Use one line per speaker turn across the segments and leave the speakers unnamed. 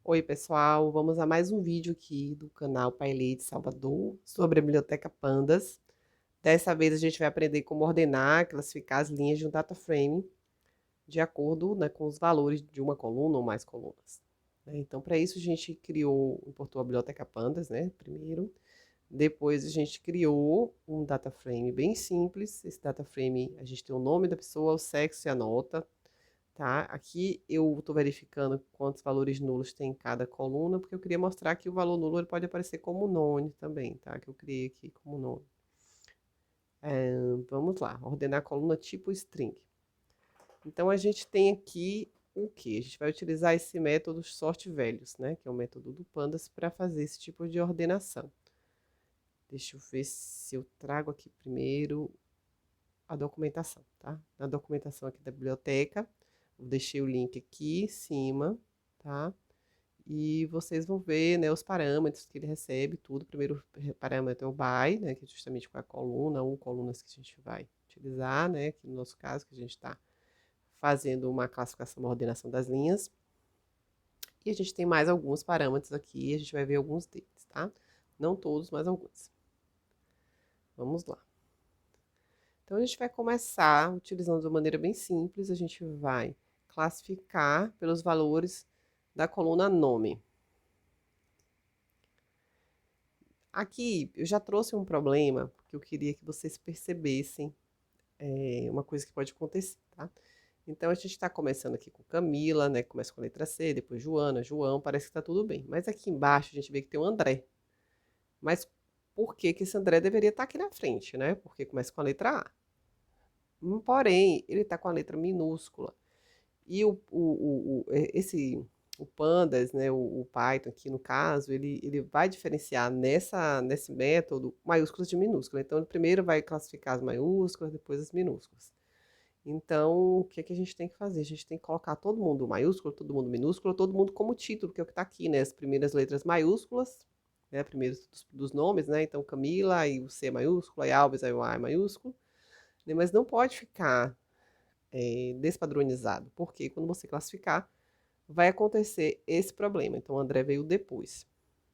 Oi, pessoal, vamos a mais um vídeo aqui do canal Pailê de Salvador sobre a Biblioteca Pandas. Dessa vez a gente vai aprender como ordenar, classificar as linhas de um data frame de acordo, né, com os valores de uma coluna ou mais colunas. Então, para isso a gente importou a Biblioteca Pandas, né, primeiro. Depois a gente criou um data frame bem simples. Esse data frame a gente tem o nome da pessoa, o sexo e a nota. Tá? Aqui eu estou verificando quantos valores nulos tem em cada coluna, porque eu queria mostrar que o valor nulo ele pode aparecer como none também, tá? Que eu criei aqui como none. Vamos lá, ordenar a coluna tipo string. Então a gente tem aqui o que? A gente vai utilizar esse método sort values, né? Que é o método do Pandas para fazer esse tipo de ordenação. Deixa eu ver se eu trago aqui primeiro a documentação, tá? Na documentação aqui da biblioteca, eu deixei o link aqui em cima, tá? E vocês vão ver, né, os parâmetros que ele recebe, tudo. O primeiro parâmetro é o by, né, que é justamente com a coluna ou colunas que a gente vai utilizar, né, aqui no nosso caso, que a gente está fazendo uma classificação, uma ordenação das linhas. E a gente tem mais alguns parâmetros aqui, a gente vai ver alguns deles, tá? Não todos, mas alguns. Vamos lá. Então, a gente vai começar utilizando de uma maneira bem simples, a gente vai classificar pelos valores da coluna nome. Aqui eu já trouxe um problema, porque eu queria que vocês percebessem uma coisa que pode acontecer, tá? Então a gente está começando aqui com Camila, né? Começa com a letra C, depois Joana, João, parece que está tudo bem. Mas aqui embaixo a gente vê que tem o André. Mas por que que esse André deveria estar aqui na frente, né? Porque começa com a letra A. Porém, ele está com a letra minúscula. E o Pandas, né, o Python aqui no caso, ele vai diferenciar nesse método maiúsculas de minúsculas. Então, ele primeiro vai classificar as maiúsculas, depois as minúsculas. Então, o que é que a gente tem que fazer? A gente tem que colocar todo mundo maiúsculo, todo mundo minúsculo, todo mundo como título, que é o que está aqui, né? As primeiras letras maiúsculas, né? Primeiros dos nomes, né? Então, Camila, aí o C maiúsculo, aí Alves, aí o A maiúsculo. Né? Mas não pode ficar despadronizado, porque quando você classificar, vai acontecer esse problema. Então, o André veio depois,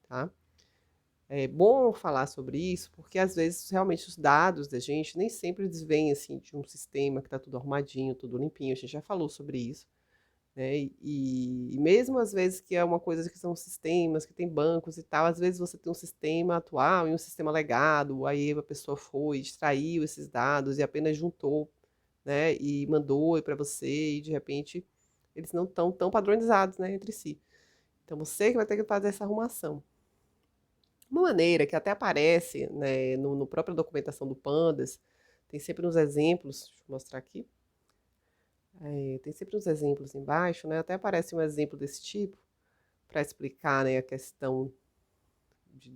tá? É bom falar sobre isso, porque às vezes realmente os dados da gente nem sempre eles vêm assim de um sistema que está tudo arrumadinho, tudo limpinho. A gente já falou sobre isso, né? E mesmo às vezes que é uma coisa que são sistemas, que tem bancos e tal, às vezes você tem um sistema atual e um sistema legado, aí a pessoa foi, extraiu esses dados e apenas juntou, né? E mandou para você e de repente eles não estão tão padronizados, né, entre si. Então você que vai ter que fazer essa arrumação. Uma maneira que até aparece, né, no própria documentação do Pandas, tem sempre uns exemplos, deixa eu mostrar aqui, tem sempre uns exemplos embaixo, né, até aparece um exemplo desse tipo, para explicar, né, a questão de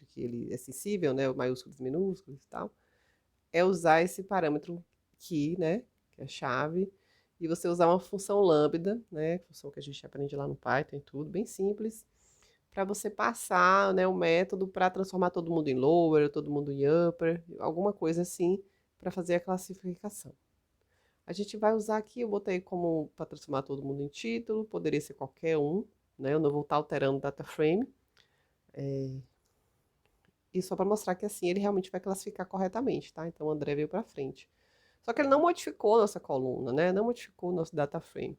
que ele é sensível, né, maiúsculos e minúsculos e tal, é usar esse parâmetro aqui, né, que é a chave, e você usar uma função lambda, né, função que a gente aprende lá no Python e tudo, bem simples, para você passar, né, o método para transformar todo mundo em lower, todo mundo em upper, alguma coisa assim, para fazer a classificação. A gente vai usar aqui, eu botei como para transformar todo mundo em título, poderia ser qualquer um, né? Eu não vou estar alterando o data frame. E só para mostrar que assim ele realmente vai classificar corretamente, tá? Então o André veio para frente. Só que ele não modificou nossa coluna, né? Não modificou nosso data frame.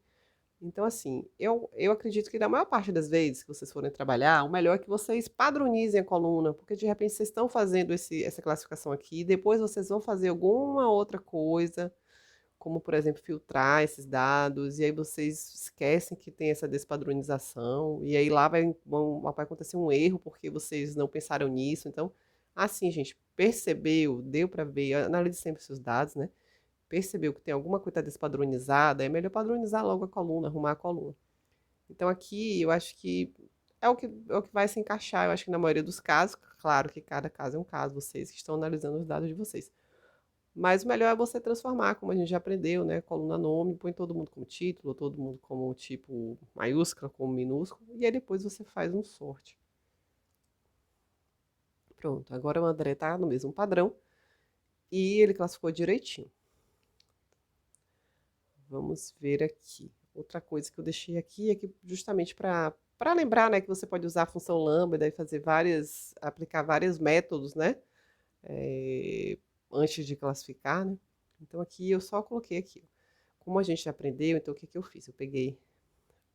Então, assim, eu acredito que na maior parte das vezes que vocês forem trabalhar, o melhor é que vocês padronizem a coluna, porque de repente vocês estão fazendo essa classificação aqui, e depois vocês vão fazer alguma outra coisa, como, por exemplo, filtrar esses dados, e aí vocês esquecem que tem essa despadronização, e aí lá vai acontecer um erro, porque vocês não pensaram nisso. Então, assim, gente, percebeu, deu para ver, analise sempre seus dados, né? Percebeu que tem alguma coisa despadronizada, é melhor padronizar logo a coluna, arrumar a coluna. Então aqui eu acho que é o que vai se encaixar, eu acho que na maioria dos casos, claro que cada caso é um caso, vocês que estão analisando os dados de vocês. Mas o melhor é você transformar, como a gente já aprendeu, né? Coluna nome, põe todo mundo como título, todo mundo como tipo maiúscula, como minúsculo, e aí depois você faz um sorte. Pronto, agora o André tá no mesmo padrão e ele classificou direitinho. Vamos ver aqui. Outra coisa que eu deixei aqui é que justamente para para lembrar, né, que você pode usar a função lambda e fazer aplicar vários métodos, né, antes de classificar, né. Então aqui eu só coloquei aqui. Como a gente já aprendeu, então o que que eu fiz? Eu peguei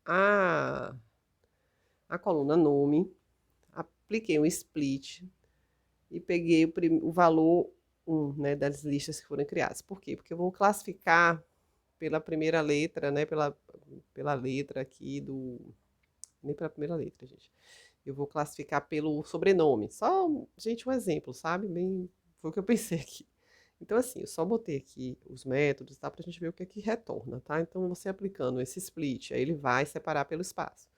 a, a coluna nome, apliquei um split e peguei o valor 1, né, das listas que foram criadas. Por quê? Porque eu vou classificar pela primeira letra, né, pela letra aqui do... Nem pela primeira letra, gente. Eu vou classificar pelo sobrenome. Só, gente, um exemplo, sabe? Bem, foi o que eu pensei aqui. Então, assim, eu só botei aqui os métodos, tá? Pra gente ver o que é que retorna, tá? Então, você aplicando esse split, aí ele vai separar pelo espaço.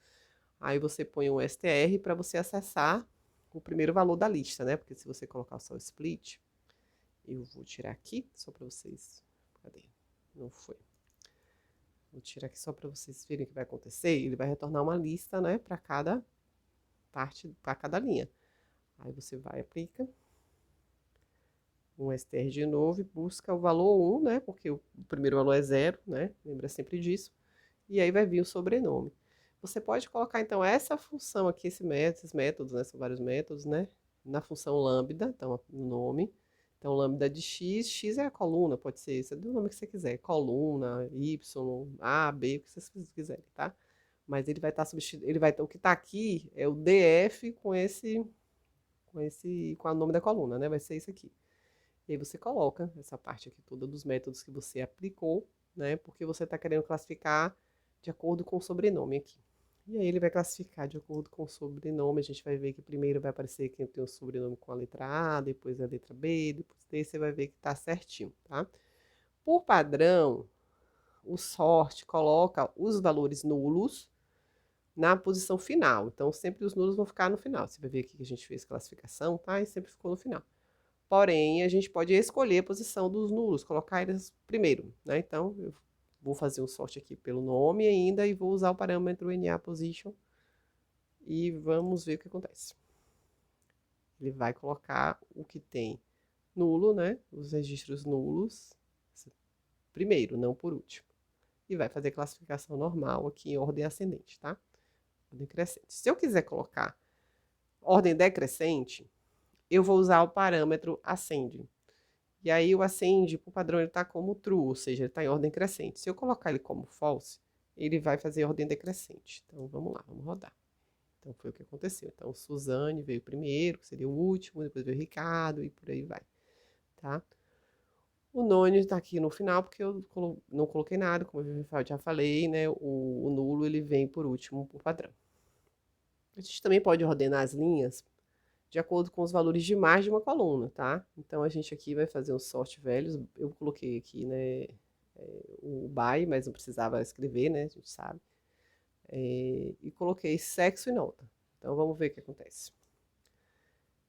Aí você põe um str para você acessar o primeiro valor da lista, né? Porque se você colocar só o split, eu vou tirar aqui, só para vocês... Cadê? Não foi. Vou tirar aqui só para vocês verem o que vai acontecer. Ele vai retornar uma lista, né? Para cada parte, para cada linha. Aí você vai, aplica um str de novo e busca o valor 1, né? Porque o primeiro valor é 0, né? Lembra sempre disso. E aí vai vir o sobrenome. Você pode colocar, então, essa função aqui, esses métodos, né? São vários métodos, né? Na função lambda, então, o nome. Então, lambda de x, x é a coluna, pode ser isso, é do nome que você quiser. Coluna, y, a, b, o que vocês quiserem, tá? Mas ele vai estar substituindo, o que está aqui é o df com o nome da coluna, né? Vai ser isso aqui. E aí você coloca essa parte aqui toda dos métodos que você aplicou, né? Porque você está querendo classificar de acordo com o sobrenome aqui. E aí ele vai classificar de acordo com o sobrenome. A gente vai ver que primeiro vai aparecer quem tem o sobrenome com a letra A, depois a letra B, depois D, você vai ver que está certinho, tá? Por padrão, o sort coloca os valores nulos na posição final. Então, sempre os nulos vão ficar no final. Você vai ver aqui que a gente fez classificação, tá? E sempre ficou no final. Porém, a gente pode escolher a posição dos nulos, colocar eles primeiro, né? Então, eu vou fazer um sort aqui pelo nome ainda e vou usar o parâmetro NaPosition e vamos ver o que acontece. Ele vai colocar o que tem nulo, né? Os registros nulos primeiro, não por último. E vai fazer classificação normal aqui em ordem ascendente, tá? Ordem crescente. Se eu quiser colocar ordem decrescente, eu vou usar o parâmetro ascend. E aí o ascend, por padrão, ele está como true, ou seja, ele está em ordem crescente. Se eu colocar ele como false, ele vai fazer ordem decrescente. Então vamos lá, vamos rodar. Então foi o que aconteceu. Então Suzane veio primeiro, que seria o último, depois veio o Ricardo e por aí vai, tá? O none está aqui no final, porque eu não coloquei nada, como eu já falei, né? O nulo ele vem por último, por padrão. A gente também pode ordenar as linhas de acordo com os valores de mais de uma coluna, tá? Então a gente aqui vai fazer um sort velhos. Eu coloquei aqui, né, o by, mas não precisava escrever, né? A gente sabe. E coloquei sexo e nota. Então vamos ver o que acontece.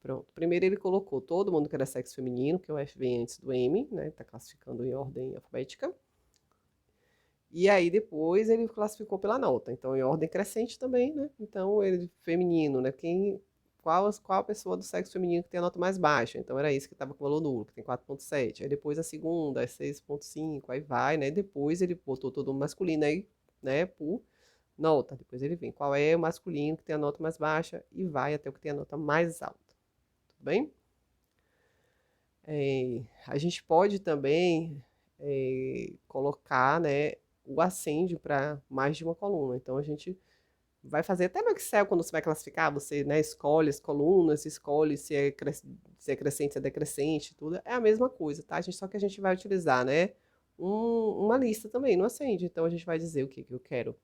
Pronto. Primeiro ele colocou todo mundo que era sexo feminino, que o F vem antes do M, né? Tá classificando em ordem alfabética. E aí depois ele classificou pela nota. Então em ordem crescente também, né? Então ele feminino, né? Qual a pessoa do sexo feminino que tem a nota mais baixa? Então era isso que estava com o valor nulo, que tem 4,7. Aí depois a segunda é 6,5, aí vai, né? Depois ele botou todo mundo masculino aí, né? Por nota. Depois ele vem qual é o masculino que tem a nota mais baixa e vai até o que tem a nota mais alta. Tudo bem? A gente pode também colocar, né, o ascend para mais de uma coluna. Então a gente vai fazer até no Excel, quando você vai classificar, você, né, escolhe as colunas, escolhe se é crescente, se é decrescente, tudo. É a mesma coisa, tá? Só que a gente vai utilizar, né, uma lista também no Ascend. Então a gente vai dizer o que eu quero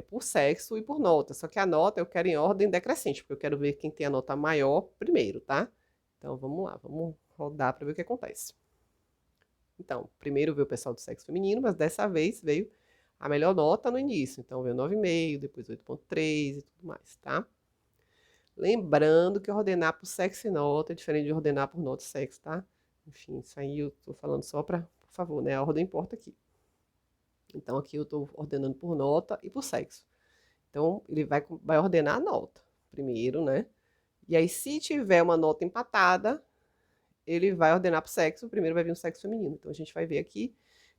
por sexo e por nota. Só que a nota eu quero em ordem decrescente, porque eu quero ver quem tem a nota maior primeiro, tá? Então vamos lá, vamos rodar para ver o que acontece. Então, primeiro veio o pessoal do sexo feminino, mas dessa vez veio a melhor nota no início. Então veio 9,5, depois 8,3 e tudo mais, tá? Lembrando que ordenar por sexo e nota é diferente de ordenar por nota e sexo, tá? Enfim, isso aí eu tô falando só para, por favor, né? A ordem importa aqui. Então aqui eu tô ordenando por nota e por sexo. Então ele vai ordenar a nota primeiro, né? E aí se tiver uma nota empatada, ele vai ordenar por sexo. Primeiro vai vir um sexo feminino. Então a gente vai ver aqui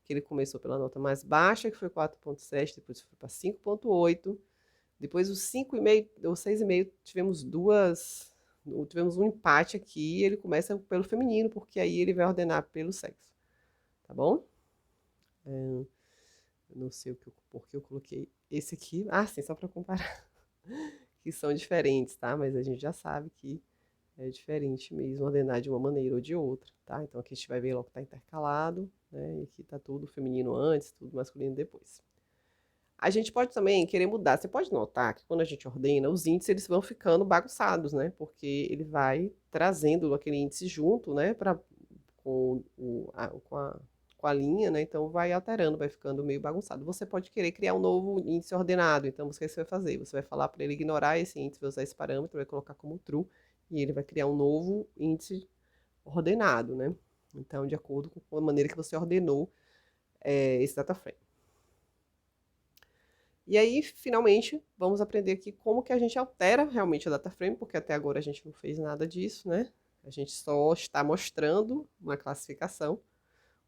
que ele começou pela nota mais baixa, que foi 4,7, depois foi para 5,8, Depois os 5,5 ou 6,5 tivemos um empate aqui, ele começa pelo feminino, porque aí ele vai ordenar pelo sexo, tá bom? Eu não sei porque eu coloquei esse aqui. Ah, sim, só para comparar, que são diferentes, tá? Mas a gente já sabe que é diferente mesmo ordenar de uma maneira ou de outra, tá? Então aqui a gente vai ver logo que tá intercalado, né? E aqui tá tudo feminino antes, tudo masculino depois. A gente pode também querer mudar. Você pode notar que quando a gente ordena, os índices eles vão ficando bagunçados, né? Porque ele vai trazendo aquele índice junto, né? Com, com a linha, né? Então vai alterando, vai ficando meio bagunçado. Você pode querer criar um novo índice ordenado. Então, o que você vai fazer? Você vai falar para ele ignorar esse índice, vai usar esse parâmetro, vai colocar como true, e ele vai criar um novo índice ordenado, né? Então, de acordo com a maneira que você ordenou esse data frame. E aí, finalmente, vamos aprender aqui como que a gente altera realmente a data frame, porque até agora a gente não fez nada disso, né? A gente só está mostrando uma classificação,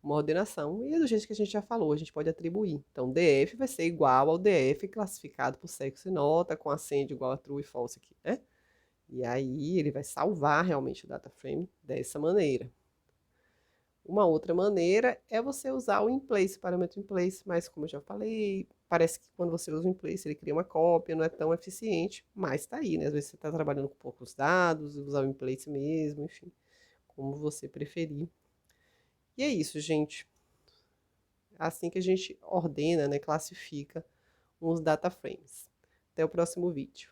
uma ordenação, e é do jeito que a gente já falou, a gente pode atribuir. Então, DF vai ser igual ao DF classificado por sexo e nota, com a senha de igual a true e false aqui, né? E aí ele vai salvar realmente o data frame dessa maneira. Uma outra maneira é você usar o inplace, parâmetro inplace, mas como eu já falei, parece que quando você usa o inplace ele cria uma cópia, não é tão eficiente, mas tá aí, né? Às vezes você está trabalhando com poucos dados, usar o inplace mesmo, enfim, como você preferir. E é isso, gente. Assim que a gente ordena, né, classifica uns data frames. Até o próximo vídeo.